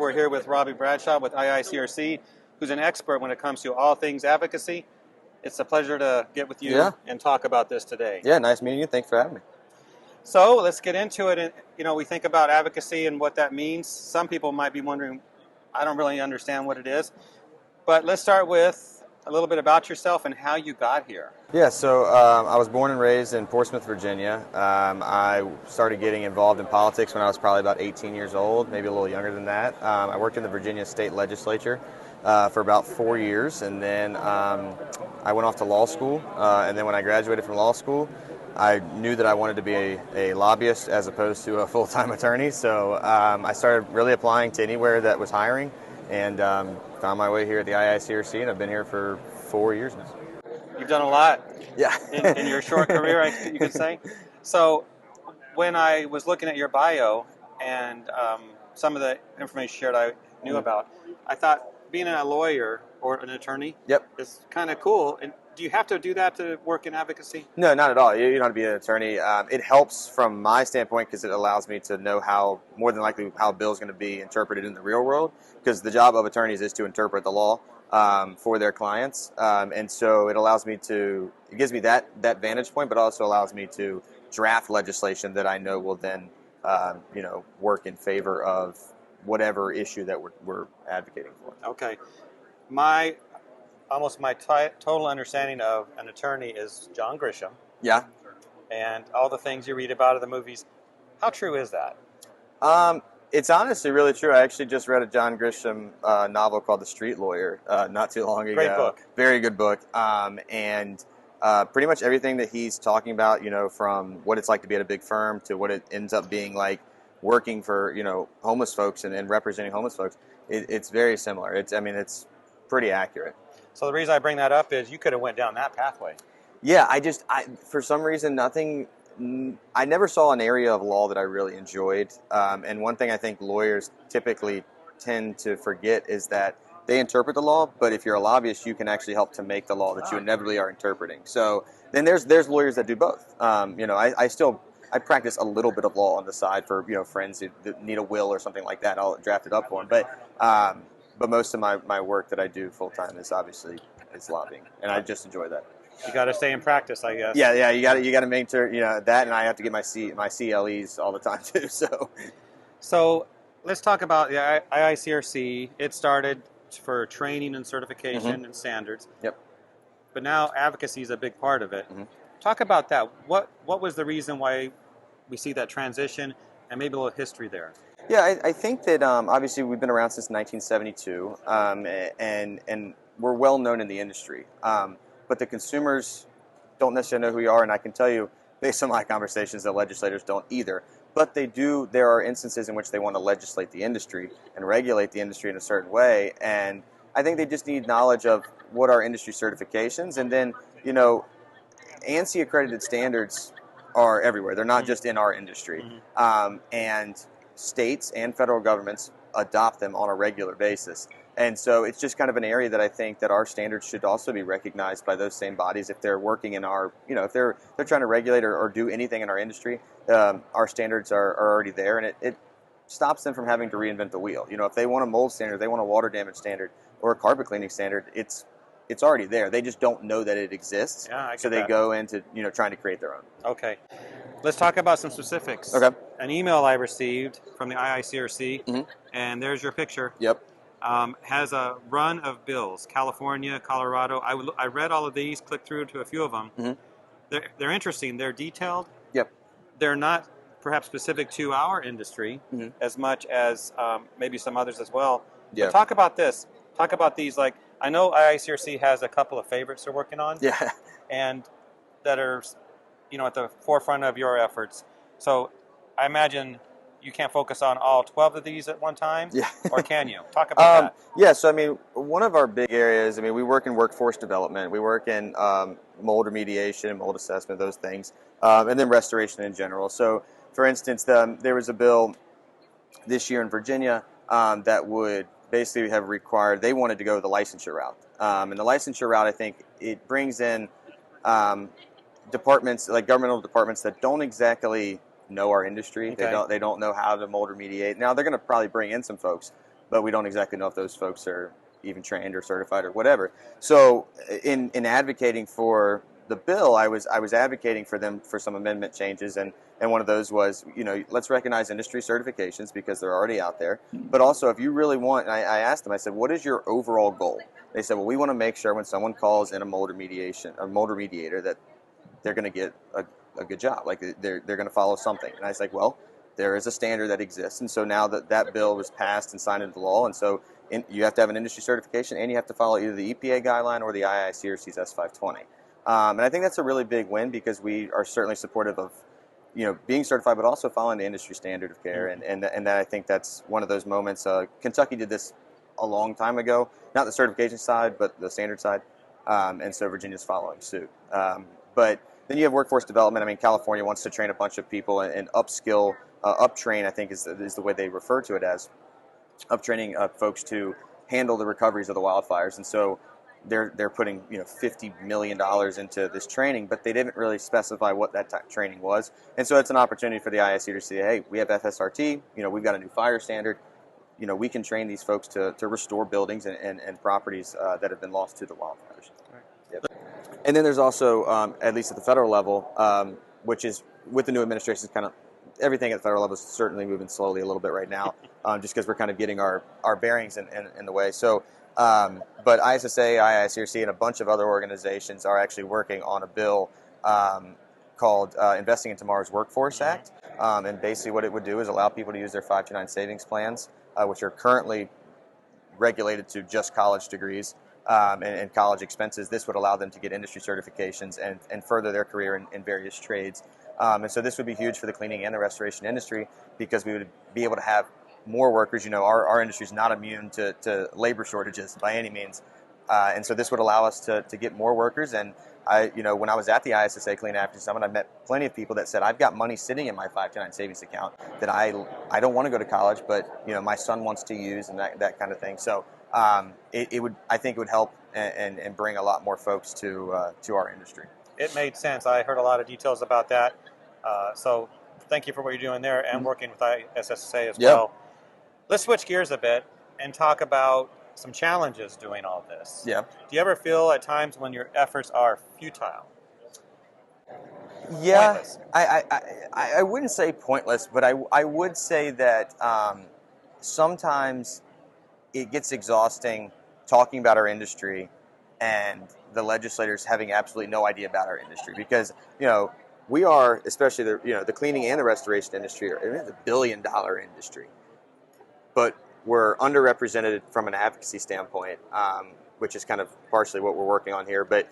We're here with Robbie Bradshaw with IICRC, who's an expert when it comes to all things advocacy. It's a pleasure to get with you and talk about this today. Yeah, nice meeting you. Thanks for having me. So let's get into it. And, we think about advocacy and what that means. Some people might be wondering, I don't really understand what it is. But let's start with a little bit about yourself and how you got here. Yeah, so I was born and raised in Portsmouth, Virginia. I started getting involved in politics when I was probably about 18 years old, maybe a little younger than that. I worked in the Virginia State Legislature for about 4 years, and then I went off to law school. And then when I graduated from law school, I knew that I wanted to be a lobbyist as opposed to a full-time attorney. So I started really applying to anywhere that was hiring, and found my way here at the IICRC, and I've been here for 4 years now. You've done a lot in your short career, you could say. So when I was looking at your bio and some of the information shared I knew about, I thought being a lawyer or an attorney is kind of cool. And do you have to do that to work in advocacy? No, not at all. You don't have to be an attorney. It helps from my standpoint because it allows me to know more than likely how a bill is going to be interpreted in the real world, because the job of attorneys is to interpret the law for their clients. And so it gives me that vantage point, but also allows me to draft legislation that I know will then, work in favor of whatever issue that we're advocating for. Okay. Almost my total understanding of an attorney is John Grisham. Yeah. And all the things you read about in the movies. How true is that? It's honestly really true. I actually just read a John Grisham novel called The Street Lawyer not too long ago. Great book. Very good book. And pretty much everything that he's talking about, from what it's like to be at a big firm to what it ends up being like working for, homeless folks and representing homeless folks, it's very similar. It's pretty accurate. So the reason I bring that up is you could have went down that pathway. Yeah, for some reason, I never saw an area of law that I really enjoyed. And one thing I think lawyers typically tend to forget is that they interpret the law, but if you're a lobbyist, you can actually help to make the law that you inevitably are interpreting. So then there's lawyers that do both. I practice a little bit of law on the side for friends who need a will or something like that. I'll draft it up for them. But most of my work that I do full time is obviously lobbying, and I just enjoy that. You got to stay in practice, I guess. Yeah, you got to make sure that, and I have to get my CLEs all the time too. So let's talk about the IICRC. It started for training and certification and standards. Yep. But now advocacy is a big part of it. Mm-hmm. Talk about that. What was the reason why we see that transition, and maybe a little history there? Yeah, I think that obviously we've been around since 1972, and we're well known in the industry. But the consumers don't necessarily know who we are, and I can tell you, based on my conversations, that legislators don't either. But they do. There are instances in which they want to legislate the industry and regulate the industry in a certain way, and I think they just need knowledge of what are industry certifications, and then ANSI accredited standards are everywhere. They're not just in our industry, and states and federal governments adopt them on a regular basis. And so it's just kind of an area that I think that our standards should also be recognized by those same bodies if they're working in our, if they're trying to regulate or do anything in our industry. Our standards are already there, and it stops them from having to reinvent the wheel. If they want a mold standard, they want a water damage standard, or a carpet cleaning standard, it's already there. They just don't know that it exists. Yeah, so they go into trying to create their own. Okay. Let's talk about some specifics. Okay. An email I received from the IICRC, and there's your picture. Yep. Has a run of bills, California, Colorado. I read all of these, clicked through to a few of them. Mm-hmm. They're interesting. They're detailed. Yep. They're not perhaps specific to our industry as much as maybe some others as well. Yeah. But talk about this. Talk about these. Like, I know IICRC has a couple of favorites they're working on. Yeah. And that are, at the forefront of your efforts. So I imagine you can't focus on all 12 of these at one time? Yeah. Or can you? Talk about that. Yeah, so one of our big areas, we work in workforce development. We work in mold remediation, mold assessment, those things, and then restoration in general. So, for instance, there was a bill this year in Virginia that would basically have required, they wanted to go the licensure route. And the licensure route, I think, it brings in departments, like governmental departments that don't exactly know our industry. Okay. They don't know how to mold remediate. Now, they're going to probably bring in some folks, but we don't exactly know if those folks are even trained or certified or whatever. So in advocating for the bill, I was advocating for them for some amendment changes, and one of those was, let's recognize industry certifications because they're already out there. But also, if you really want, and I asked them, I said, what is your overall goal? They said, well, we want to make sure when someone calls in a mold remediator that they're going to get a good job, like they're going to follow something. And I was like, well, there is a standard that exists, and so now that bill was passed and signed into law, and so you have to have an industry certification, and you have to follow either the EPA guideline or the IICRC's S520. And I think that's a really big win because we are certainly supportive of being certified, but also following the industry standard of care, and that I think that's one of those moments. Kentucky did this a long time ago, not the certification side, but the standard side, and so Virginia's following suit. But then you have workforce development. I mean, California wants to train a bunch of people and upskill, uptrain, I think is the way they refer to it as, uptraining folks to handle the recoveries of the wildfires. And so they're putting $50 million into this training, but they didn't really specify what that training was. And so it's an opportunity for the IIC to say, hey, we have FSRT, we've got a new fire standard. We can train these folks to restore buildings and properties that have been lost to the wildfires. Right. Yep. And then there's also, at least at the federal level, which is with the new administration, kind of everything at the federal level is certainly moving slowly a little bit right now, just because we're kind of getting our bearings in the way. So, but ISSA, IICRC, and a bunch of other organizations are actually working on a bill called Investing in Tomorrow's Workforce Act. And basically what it would do is allow people to use their 529 savings plans, which are currently regulated to just college degrees and college expenses. This would allow them to get industry certifications and further their career in various trades. And so this would be huge for the cleaning and the restoration industry because we would be able to have more workers. Our industry is not immune to labor shortages by any means. And so this would allow us to get more workers. And when I was at the ISSA Clean Advocacy Summit, I met plenty of people that said, I've got money sitting in my 529 savings account that I don't want to go to college, but my son wants to use, and that kind of thing. So I think it would help and bring a lot more folks to our industry. It made sense. I heard a lot of details about that. So thank you for what you're doing there and working with ISSA as well. Let's switch gears a bit and talk about some challenges doing all this. Yeah. Do you ever feel at times when your efforts are futile? Yeah. Pointless? I wouldn't say pointless, but I would say that sometimes it gets exhausting talking about our industry and the legislators having absolutely no idea about our industry because, we are, especially the cleaning and the restoration industry, it's a $1 billion industry. But we're underrepresented from an advocacy standpoint, which is kind of partially what we're working on here. But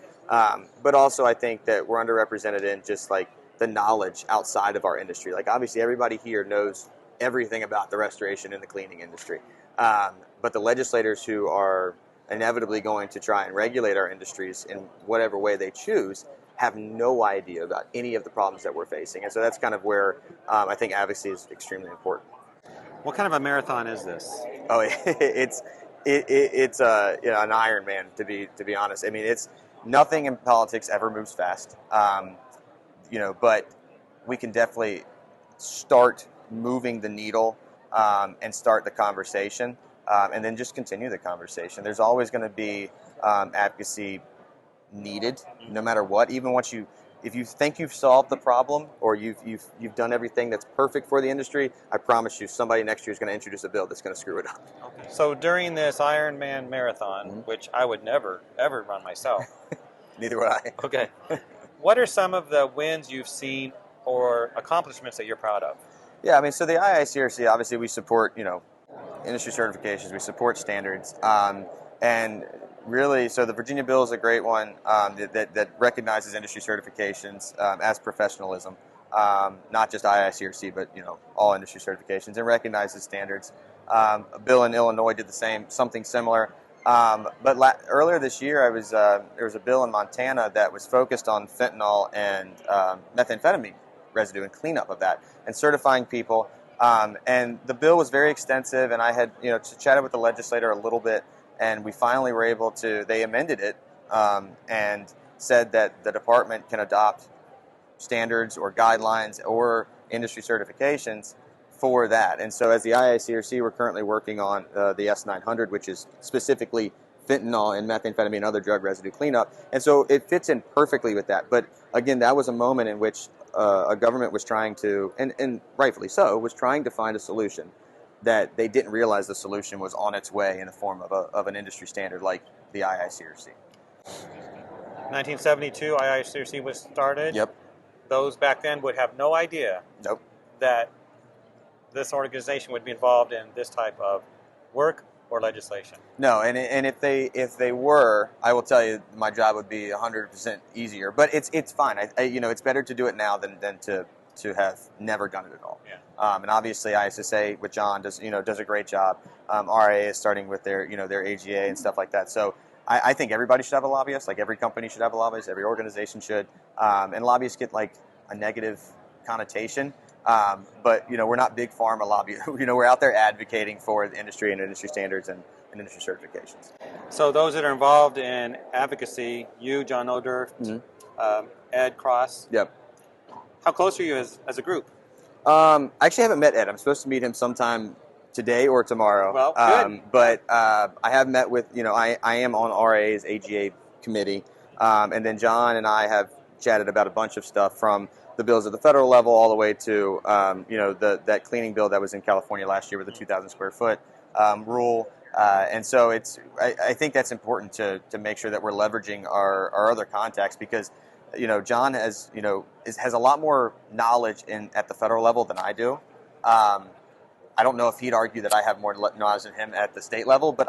also I think that we're underrepresented in just like the knowledge outside of our industry. Like obviously everybody here knows everything about the restoration and the cleaning industry. But the legislators who are inevitably going to try and regulate our industries in whatever way they choose have no idea about any of the problems that we're facing. And so that's kind of where I think advocacy is extremely important. What kind of a marathon is this? Oh, it's an Ironman, to be honest. I mean, it's nothing in politics ever moves fast, but we can definitely start moving the needle and start the conversation, and then just continue the conversation. There's always going to be advocacy needed, no matter what. Even once if you think you've solved the problem or you've done everything that's perfect for the industry, I promise you somebody next year is going to introduce a bill that's going to screw it up. Okay. So during this Ironman marathon, which I would never, ever run myself. Neither would I. Okay. What are some of the wins you've seen or accomplishments that you're proud of? Yeah, I mean, so the IICRC, obviously we support, industry certifications, we support standards, and really, so the Virginia bill is a great one that recognizes industry certifications as professionalism, not just IICRC, but all industry certifications, and recognizes standards. A bill in Illinois did something similar. But earlier this year, there was a bill in Montana that was focused on fentanyl and methamphetamine residue and cleanup of that, and certifying people. And the bill was very extensive, and I had chatted with the legislator a little bit. And we finally were able to, they amended it and said that the department can adopt standards or guidelines or industry certifications for that. And so as the IICRC, we're currently working on the S900, which is specifically fentanyl and methamphetamine and other drug residue cleanup. And so it fits in perfectly with that. But again, that was a moment in which a government was trying to, and rightfully so, was trying to find a solution that they didn't realize the solution was on its way in the form of an industry standard like the IICRC. 1972, IICRC was started. Yep. Those back then would have no idea Nope. that this organization would be involved in this type of work or legislation. No, and if they were, I will tell you, my job would be 100% easier. But it's fine. It's better to do it now than to have never done it at all. Yeah. And obviously, ISSA with John does a great job. RA is starting with their AGA and stuff like that. So I think everybody should have a lobbyist. Like every company should have a lobbyist. Every organization should. And lobbyists get like a negative connotation. But we're not big pharma lobbyists. We're out there advocating for the industry and industry standards and industry certifications. So those that are involved in advocacy, you, John Odurft, Ed Cross. Yep. How close are you as a group? I actually haven't met Ed. I'm supposed to meet him sometime today or tomorrow. Well, good. But I have met with, I am on RA's AGA committee. And then John and I have chatted about a bunch of stuff from the bills at the federal level all the way to, that cleaning bill that was in California last year with the 2,000 square foot rule. And so I think that's important to make sure that we're leveraging our other contacts because, John has a lot more knowledge at the federal level than I do. I don't know if he'd argue that I have more knowledge than him at the state level, but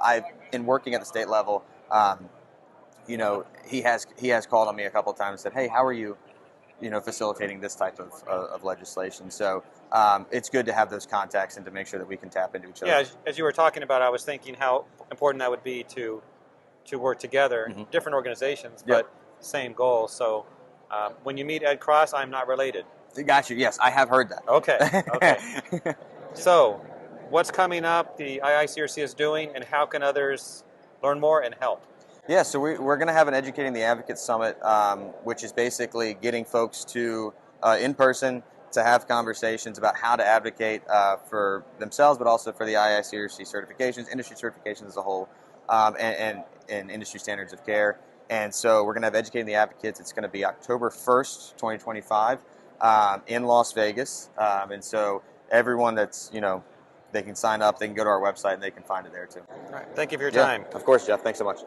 in working at the state level, he has called on me a couple of times and said, hey, how are you, facilitating this type of legislation? So it's good to have those contacts and to make sure that we can tap into each other. Yeah, as you were talking about, I was thinking how important that would be to work together, different organizations, but same goal. So when you meet Ed Cross, I'm not related. Got you. Yes, I have heard that. Okay. So what's coming up, the IICRC is doing, and how can others learn more and help? Yeah, so we're going to have an Educating the Advocates Summit, which is basically getting folks to, in person, to have conversations about how to advocate for themselves, but also for the IICRC certifications, industry certifications as a whole, and industry standards of care. And so we're going to have Educating the Advocates. It's going to be October 1st, 2025, in Las Vegas. And so everyone that's, they can sign up, they can go to our website, and they can find it there too. All right. Thank you for your time. Of course, Jeff. Thanks so much.